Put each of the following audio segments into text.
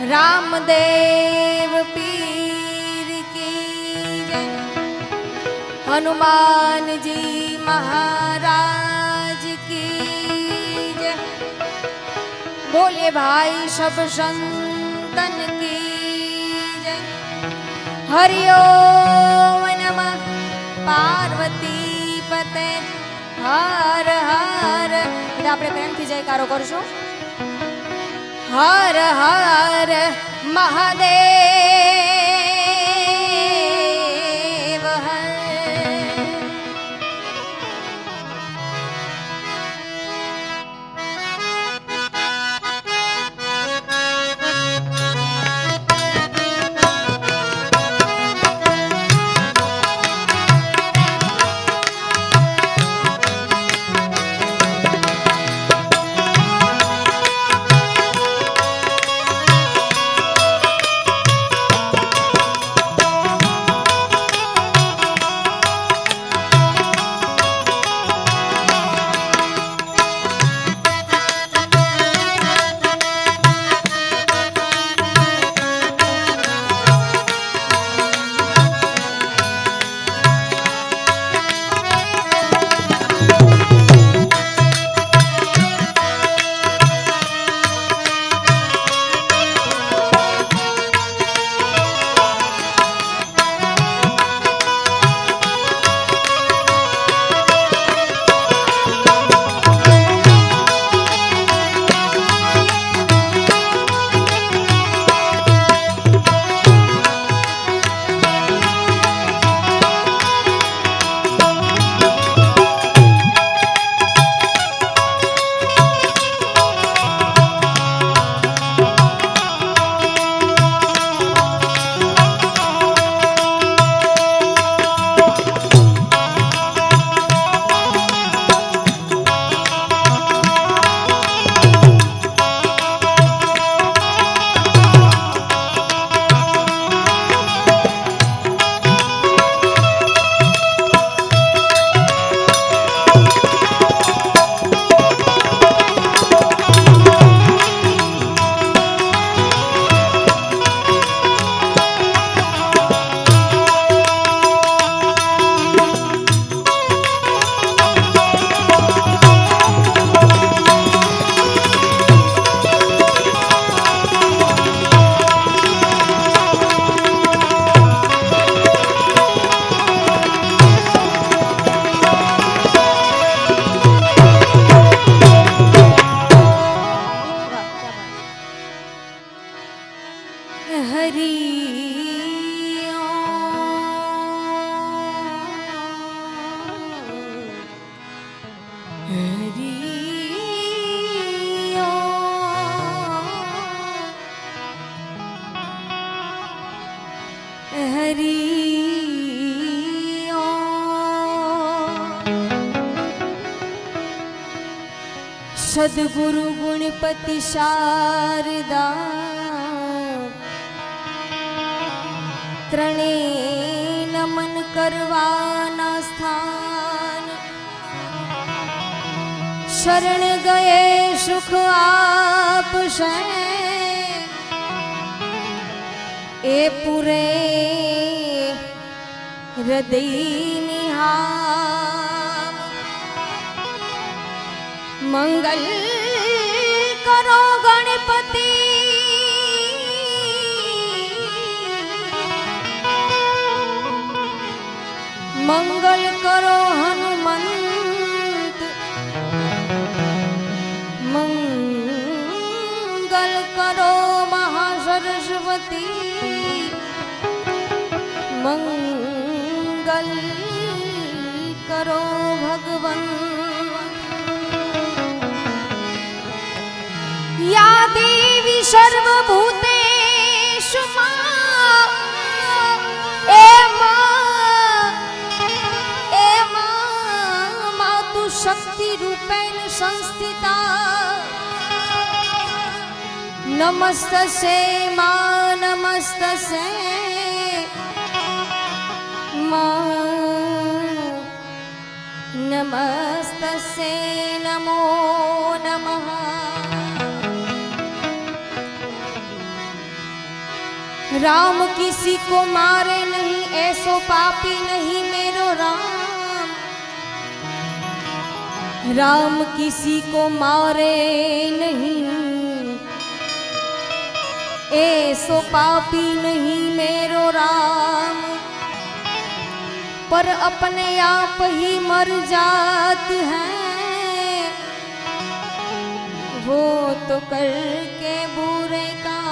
रामदेव पीर की जय, हनुमान जी महाराज की जय। बोले भाई सब संतन की जय। हरि ओम नमः पार्वती पते हर हर। આપણે પ્રેમથી જયકારો કરશું। हर हर महादेव हर। सद्गुरु गुणपति शारदा त्रणे नमन करवाना स्थान। शरण गए सुख आप से ए पूरे हृदय निहार। मंगल करो गणपति मंगल करो हनुमंत मंगल करो महासरस्वती मंगल करो भगवन। या देवी सर्वभूतेषु मातु शक्ति रूपेण संस्थिता। नमस्तस्यै मां नमस्तस्यै मां नमस्तस्यै नमो नमः। राम किसी को मारे नहीं, ऐसो पापी नहीं मेरो राम। राम किसी को मारे नहीं, ऐसो पापी नहीं मेरो राम। पर अपने आप ही मर जाते हैं, वो तो करके बुरे काम।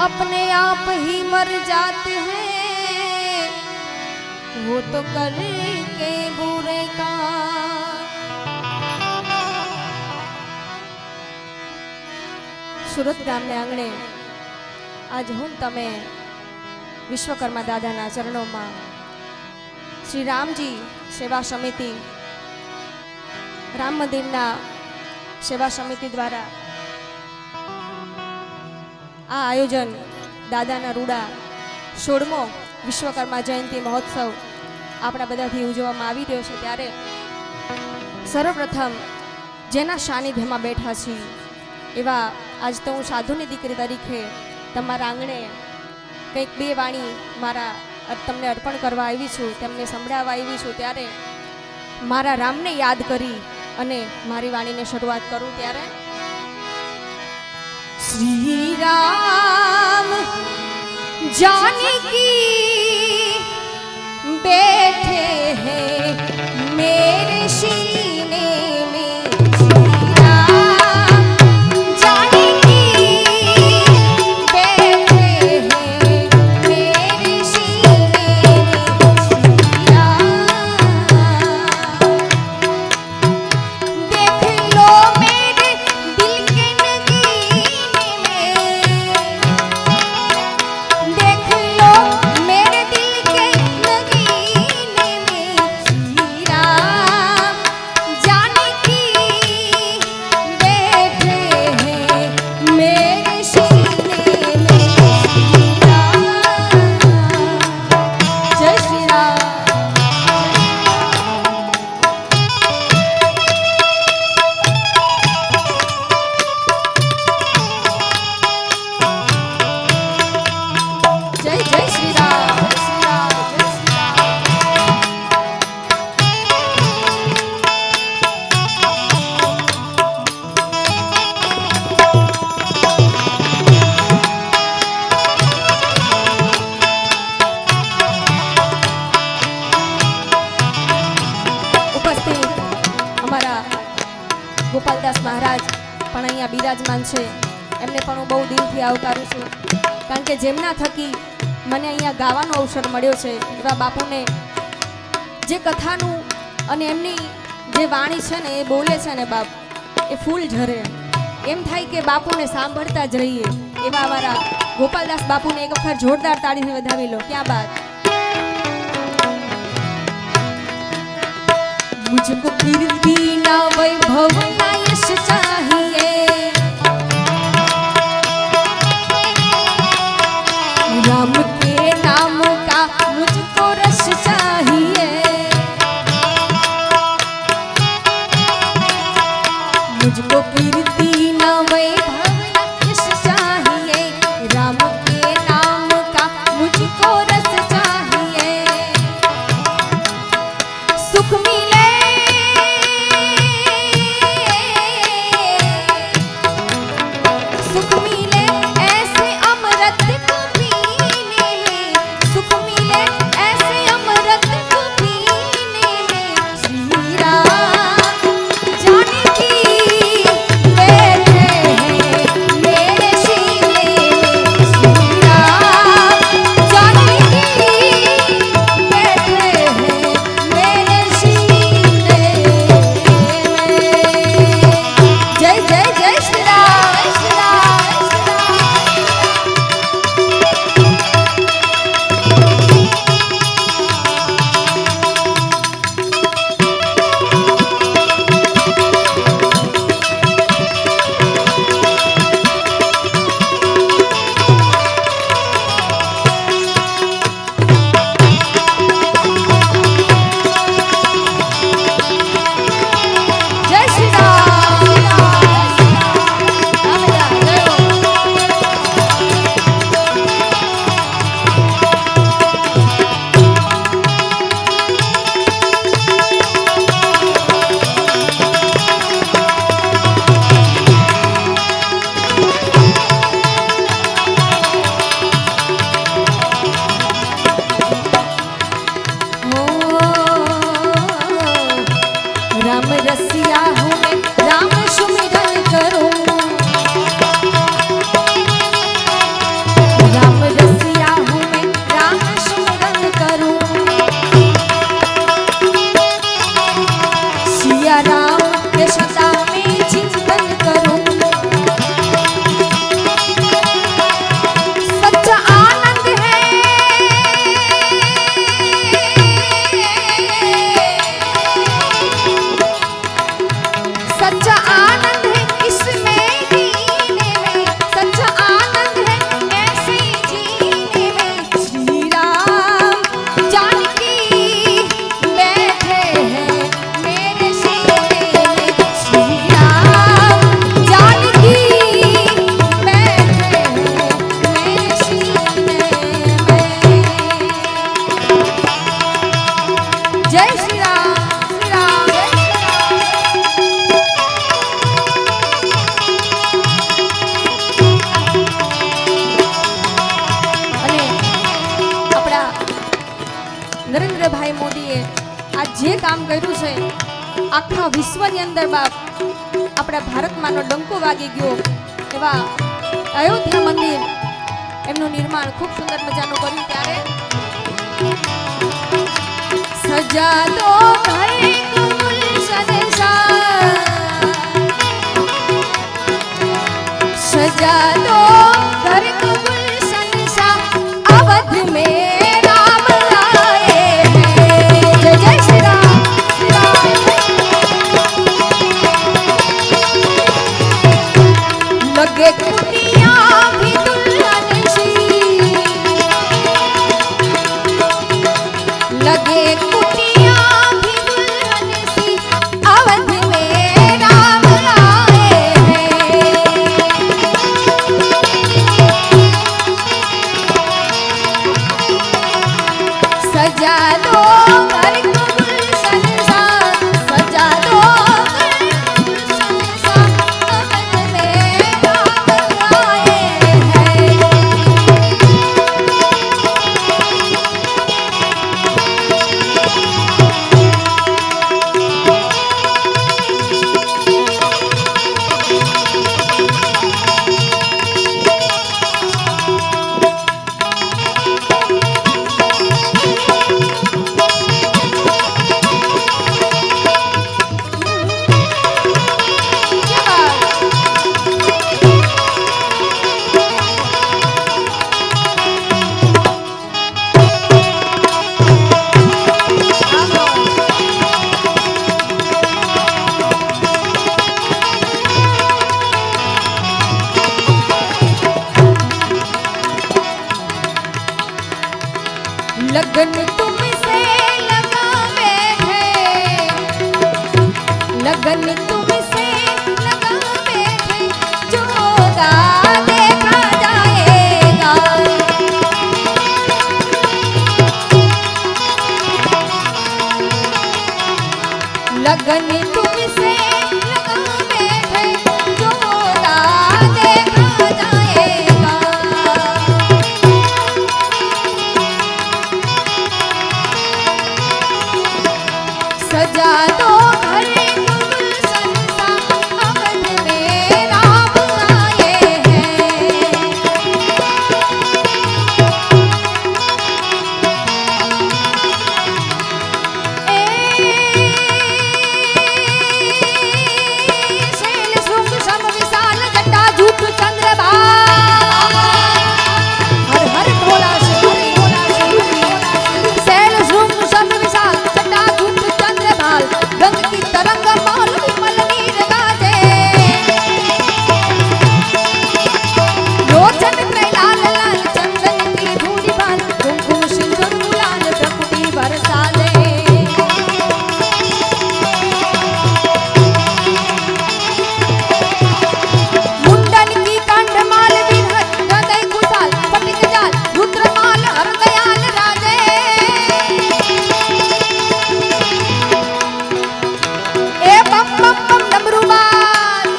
अपने आप ही मर जाते हैं, वो तो करके बुरे काम। સુરત ગામને આંગણે આજ હું તમે વિશ્વકર્મા દાદાના ચરણોમાં શ્રી રામજી સેવા સમિતિ રામ મંદિરના સેવા સમિતિ દ્વારા આ આયોજન દાદાના રૂડા 16મો વિશ્વકર્મા જયંતિ મહોત્સવ આપણા બધાથી ઉજવવામાં આવી રહ્યો છે, ત્યારે સર્વપ્રથમ જેના સાનિધ્યમાં બેઠા છીએ એવા આજ તો હું સાધુની દીકરી તરીકે તમારા આંગણે કંઈક બે વાણી તમને અર્પણ કરવા આવી છું, તેમને સંભળાવવા આવી છું। ત્યારે મારા રામને યાદ કરી અને મારી વાણીને શરૂઆત કરું। ત્યારે શ્રી રામ जानकी बैठे हैं मेरे सीने में। श्री राम जानकी बैठे हैं मेरे सीने में। श्री राम देख लो मेरे दिल के नगीने में, देख लो मेरे दिल के नगीने में। श्री राम जानकी बैठे हैं मेरे सीने में। श्री राम जय श्री राम। जय जय श्री राम, जय श्री राम, जय श्री राम। ઉપસ્થિત અમારા ગોપાલદાસ મહારાજ પણ અહીંયા બિરાજમાન છે, એમને પણ હું બહુ દિલથી આવકારું છું, કારણ કે જેમના થકી મને અહીંયા ગાવાનો અવસર મળ્યો છે। એવા બાપુને જે કથાનું અને એમની જે વાણી છે ને એ બોલે છે ને બાપ, એ ફૂલ ઝરે, એમ થાય કે બાપુને સાંભળતા જ રહીએ। એવા અમારા ગોપાલદાસ બાપુને એક વખત જોરદાર તાળીથી વધાવી લો। ક્યાં બાત। मुझको कीर्ति ना वैभव ना यश चाहिए, राम के नाम का मुझको रस चाहिए। मुझको कीर्ति ना वैभव ना यश चाहिए, राम के नाम का मुझको रस चाहिए। सुख मिले सुख मिले ऐसे अमृत को पीने में, सुख मिले ऐसे अमृत को पीने में। श्री राम जानकी કામ કર્યું છે આખા વિશ્વની અંદર બાપ આપણા ભારતમાંનો ડંકો વાગી ગયો એવા અયોધ્યા મંદિર એમનું નિર્માણ ખૂબ સુંદર મજાનું કર્યું ત્યારે સજા દો ઘર ગુલશન શા सजा दो घर को गुलशन सा अवध में राम आए हैं जय जय श्री राम लगे कुटिया भी दुल्हन सी लगे कुटिया भी दुल्हन सी अवध में राम सजा दो घर को गुलशन सा सजा दो घर गुलशन सा अवध में राम आए हैं लगन तुमसे लगावे है लगन तुमसे लगावे है जो होगा देखा जाएगा लगन तुमसे लगावे है जो होगा देखा जाएगा सजा दो घर को गुलशन सा अवध में राम आए हैं शैल शृंग सम विशाल जटा जूट चंद्रभागा हर हर भोला शिव शैल शृंग सम विशाल जटा जूट गंग की तरंग माल विमल नीर गाजे लोचन त्रैलाल लाल चंदन की धूली बाल कुमकुम सिंदूर गुलाल प्रकृति बरसा दे मुंडन की कंठ माल विधर हृदय कुशाल फटिक जाल रुद्र माल हर दयाल राजे बम बम बम डमरू बाल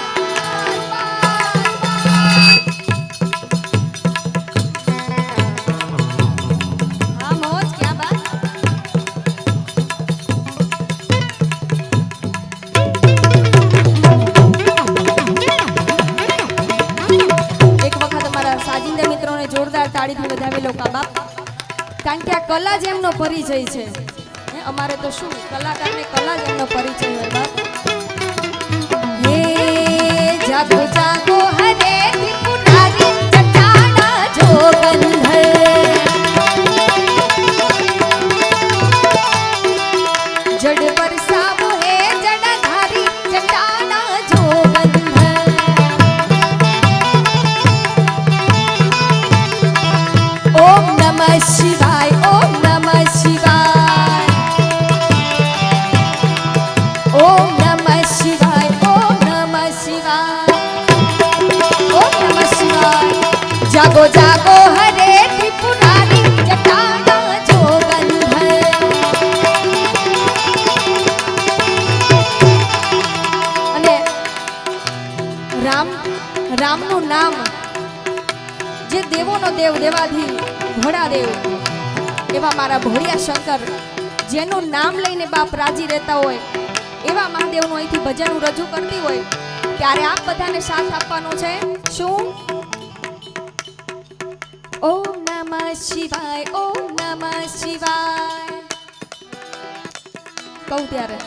हाँ मौज क्या बात एक वखत અમારા સાજિંદા મિત્રોને જોરદાર તાળીથી વધાવી લો કા બાપ કારણ કે આ કલા જ એમનો પરિચય છે અમારે તો શું કલાકારને કલા જ એમનો પરિચય હોય બાપ जागो जागो हरे त्रिपुरारी जटाना जोगंधर जड़ बरसावो है जटाधारी जटाना जोगंधर ओम नमः शिवाय ओम नमः शिवाय ओम नमः शिवाय ओम नमः शिवाय ओम नमः शिवाय जागो जागो हरे त्रिपुरारी जटाना जोगंधर અને રામનું નામ જે દેવોનો દેવ દેવાધી ઘોડા દેવ એવા મારા ભોળિયા શંકર જેનું નામ લઈને બાપ રાજી રહેતા હોય એવા મહાદેવનું અહીંથી ભજન રજૂ કરતી હોય ત્યારે આપ બધાને સાથ આપવાનો છે શું ઓમ નમઃ શિવાય ઓમ નમઃ શિવાય કહું ત્યારે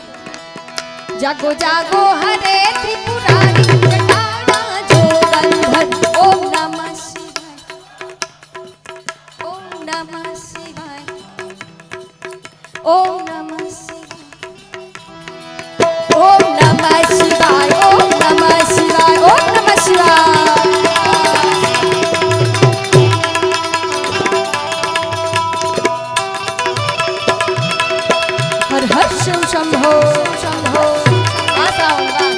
જાગો જાગો હરે ત્રિપુરારી જટાડા જોગંધર ઓમ નમઃ શિવાય ઓમ નમઃ શિવાય ઓમ નમઃ શિવાય ઓમ નમઃ શિવાય ઓમ નમઃ શિવાય ઓમ નમઃ શિવાય હર હર શિવ શંભો શંભો આસાવંગા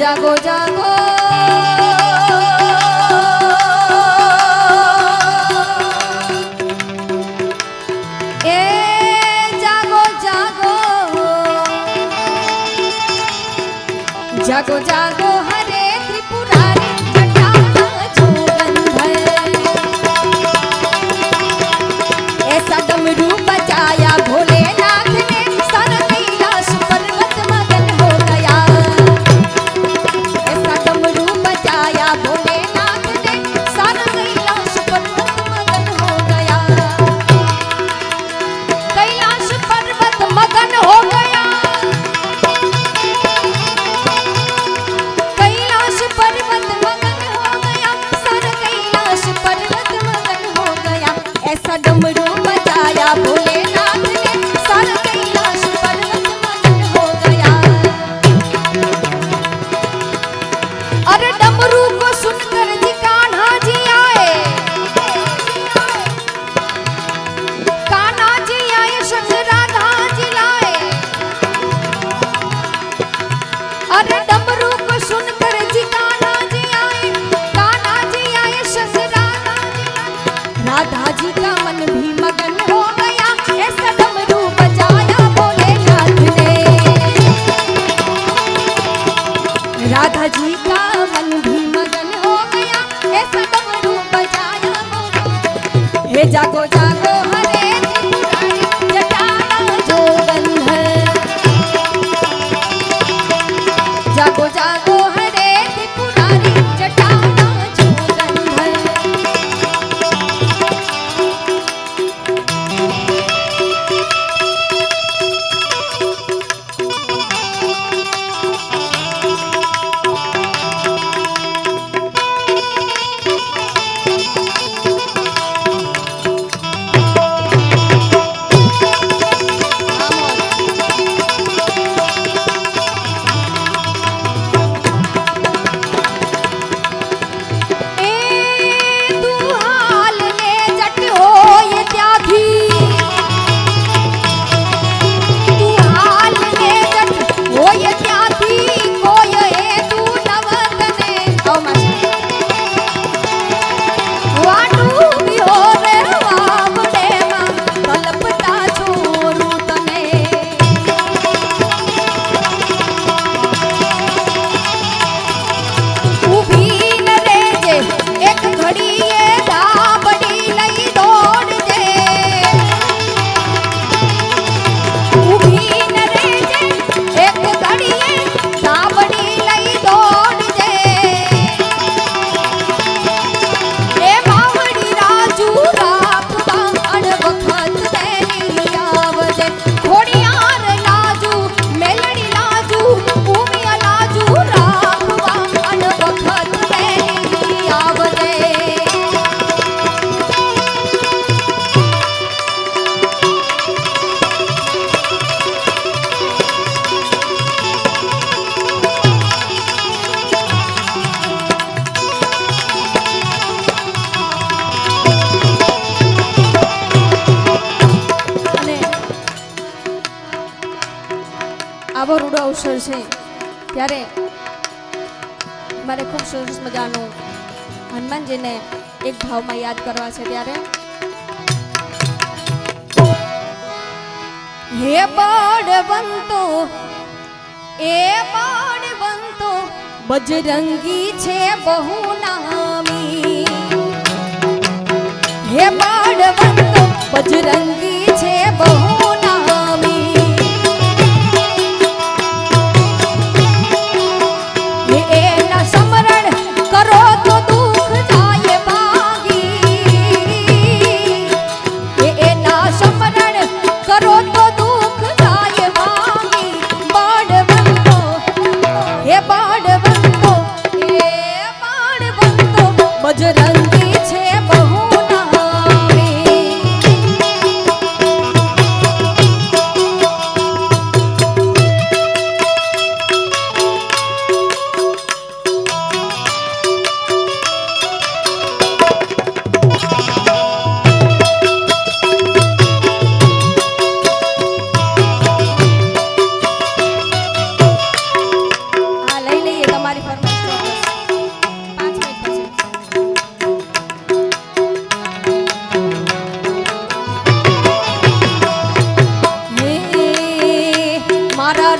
जागो जागो ए जागो जागो जागो जागो हरे त्रिपुरारी जटाड़ा जोगंधर ऐसा डमरू बजाया भोलेनाथ ने सारा कैलाश पर्वत मगन हो गया ऐसा डमरू बजाया भोलेनाथ ने सारा कैलाश पर्वत मगन हो गया कैलाश पर्वत मगन हो गया આવો રૂડો અવસર છે ત્યારે મારે ખૂબ સરસ મજાનું હનુમાનજીને એક ભાવમાં યાદ કરવા છે ત્યારે હે બળવંતો એ બળવંતો બજરંગી છે બહુ નામી હે બળવંતો બજરંગી છે બહુ નામી એના સ્મરણ કરો તો દુઃખ જાય ભાગી એના સ્મરણ કરો તો દુઃખ જાય ભાગી બળવંતો હે બળવંતો એ બળવંતો બજરંગી છે બહુ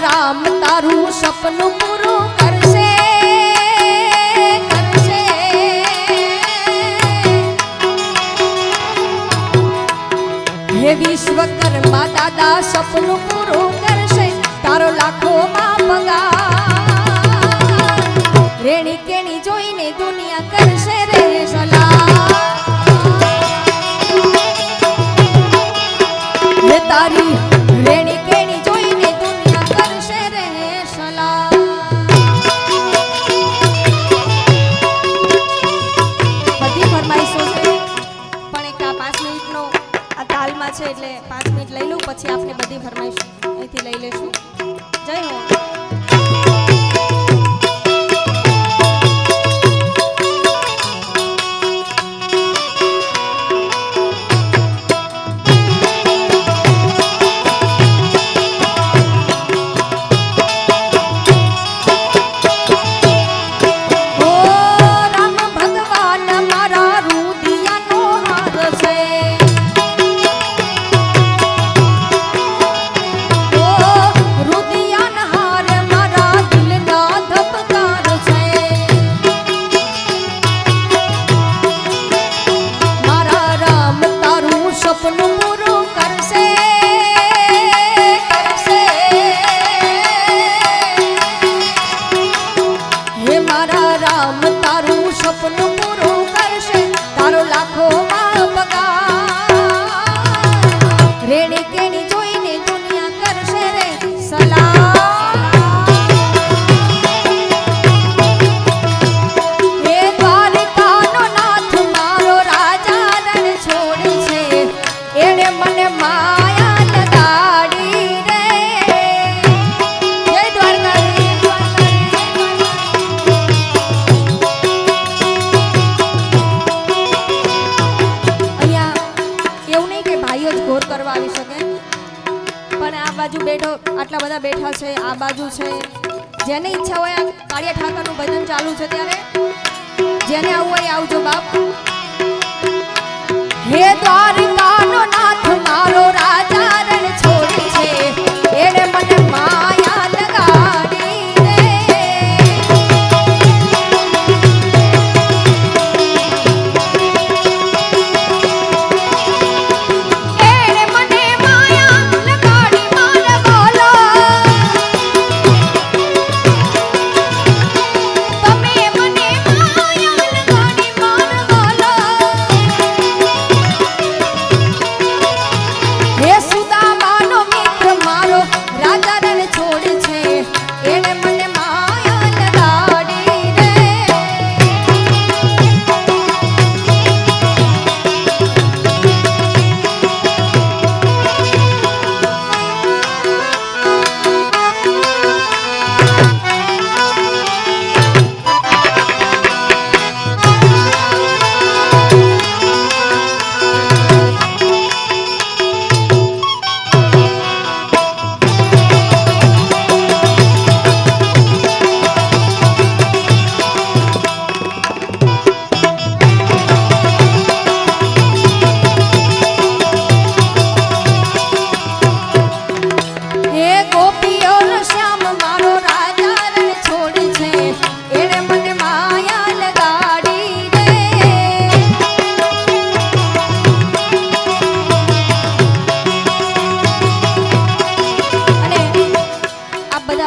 રામ તારું સપનું પૂરું કરશે કરશે હે વિશ્વકર્મા દાદા સપનું પૂરું કરશે તારો લાખોમાં પગાર રેણી કેણી જોઈને દુનિયા કરશે રે સલાહ હે તારી રેણી કેણી જોઈને છે એટલે 5 મિનિટ લઈ લઉં પછી આપણે બધી ફરમાઈશ અહીંથી લઈ લેશું જય હો સપનું પૂરું કરશે તારો લાખોમાં પગાર રેણી કેણી જોઈને દુનિયા કરશે રે સલાહ હે દ્વારિકાનો નાથ મારો રાજા રણ છોડે છે એણે મને માયા લગાડી રે જય દ્વારકા કરવા આવી શકે પણ આ બાજુ બેઠો આટલા બધા બેઠા છે આ બાજુ છે જેને ઈચ્છા હોય આ કાળિયા ઠાકરનું ભજન ચાલુ છે ત્યારે જેને આવવું હોય આવજો બાપ હે દ્વારકાનો નાથ મારો રાજા રણ છોડે છે એણે મને માયા લગાડી હે સુદામા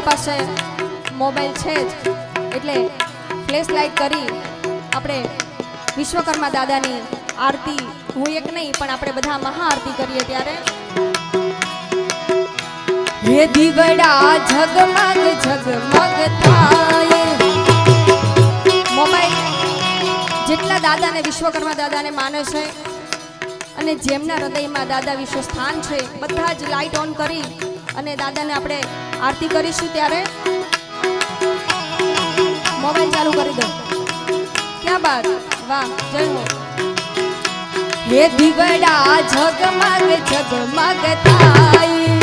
પાસે મોબાઈલ છે જ, એટલે ફ્લેશ લાઇટ કરી આપણે વિશ્વકર્મા દાદાની આરતી, હું એક નહીં પણ આપણે બધા મહાઆરતી કરીએ ત્યારે હે દીવડા ઝગમગ ઝગમગ થાય. મોબાઈલ જેટલા દાદાને વિશ્વકર્મા દાદાને માને છે અને જેમના હૃદયમાં દાદા વિશે સ્થાન છે, બધા જ લાઇટ ઓન કરી અને દાદાને આપણે આરતી કરીશું ત્યારે મોબાઈલ ચાલુ કરી દો. ક્યાં બાત, વાહ, જય હો. હે દીવડા ઝગમગ ઝગમગ થાય.